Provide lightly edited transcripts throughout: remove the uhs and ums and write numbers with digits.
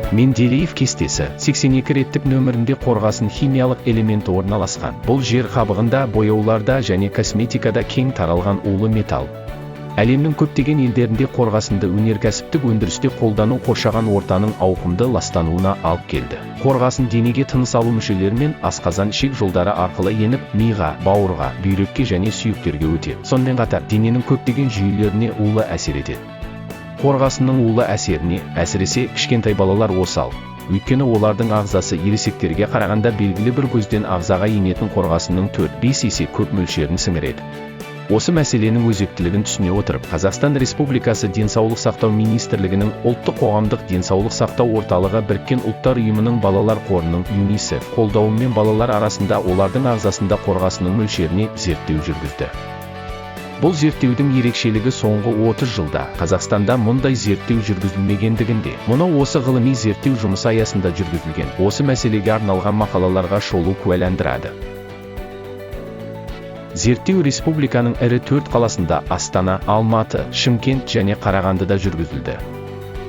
Менделеев кестесі 82 реттік нөмірінде қорғасын химиялық элементі орналасқан. Бұл жер қабығында, бояуларда және косметикада кең таралған улы металл. Әлемнің көптеген елдерінде қорғасынды өнеркәсіптік өндірісте қолдану қоршаған ортаның ауқымды ластануына алып келді. Қорғасын денеге тыныс алу мүшелері мен асқазан ішек жолдары арқылы еніп, миға, бауырға, бүйрекке және сүйектерге өтеді. Сонымен қатар дененің көптеген жүйелеріне улы әсер етеді. Қорғасынның улы әсеріне әсіресе кішкентай балалар осал. Өйткені олардың ағзасы ересектерге қарағанда белгілі бір көзден ағзаға енетін қорғасынның 4-5 есе көп мөлшерін сіңіреді. Осы мәселенің өзектілігін түсіне отырып, Қазақстан Республикасы Денсаулық сақтау министрлігінің ұлттық қоғамдық денсаулық сақтау орталығы Біріккен ұлттар ұйымының балалар қорының ЮНИСЕФ қолдауымен балалар арасында олардың ағзасында қорғасынның мөлшеріне зерттеу жүргізді. Бұл зерттеудің ерекшелігі соңғы 30 жылда Қазақстанда мұндай зерттеу жүргізілмегендігінде, мұны осы ғылыми зерттеу жұмысы аясында жүргізілген, осы мәселеге арналған мақалаларға шолу куәландырады. Зерттеу республиканың ірі 4 қаласында Астана, Алматы, Шымкент және Қарағандыда жүргізілді.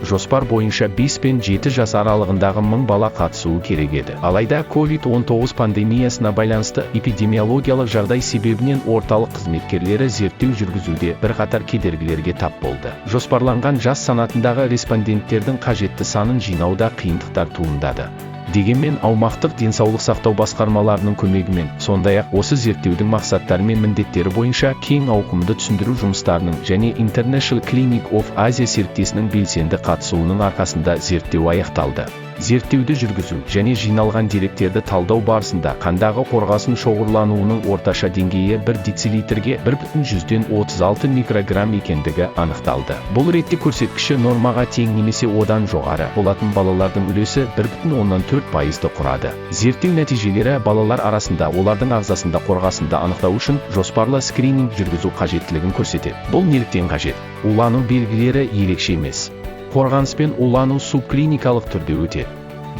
Жоспар бойынша 5 пен 7 жас аралығындағы 1000 бала қатысуы керек еді. Алайда COVID-19 пандемиясына байланысты эпидемиологиялық жағдай себебінен орталық қызметкерлері зерттеу жүргізуде бірқатар кедергілерге тап болды. Жоспарланған жас санатындағы респонденттердің қажетті санын жинауда қиындықтар туындады. Дегенмен аумақтық денсаулық сақтау басқармаларының көмегімен, сондай-ақ осы зерттеудің мақсаттары мен міндеттері бойынша кең ауқымды түсіндіру жұмыстарының және International Clinic of Asia серіктесінің белсенді қатысуының арқасында зерттеу аяқталды. Зерттеуді жүргізу және жиналған деректерді талдау барысында қандағы қорғасын шоғырлануының орташа деңгейі 1 децилитрге 1,36 микрограмм екендігі анықталды. Бұл ретте көрсеткіші нормаға тең немесе одан жоғары болатын балалардың үлесі 1,4%-ды құрады. Зерттеу нәтижелері балалар арасында олардың ағзасында қорғасынды анықтау үшін жоспарлы скрининг жүргізу қажеттілігін көрсетеді. Бұл неліктен қажет? Улану белгілері ерекше емес. Қорғаныспен улану субклиникалық түрде өтеді.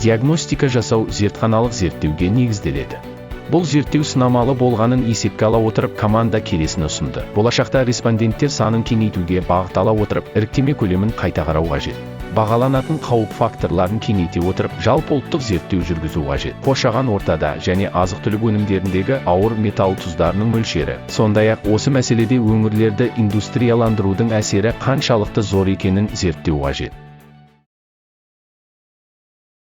Диагностика жасау зертханалық зерттеуге негізделеді. Бұл зерттеу сынамалы болғанын есепке ала отырып, команда келесіні ұсынды. Болашақта респонденттер санын кеңейтуге бағыттала отырып, іріктеме көлемін қайта қарау қажет. Бағаланатын қауіп факторларын кеңейте отырып, жалпы ұлттық зерттеу жүргізу қажет. Қоршаған ортада және азық-түлік өнімдеріндегі ауыр металл тұздарының мөлшері, сондай-ақ осы мәселеде өңірлерді индустрияландырудың әсері қаншалықты зор екенін зерттеу қажет.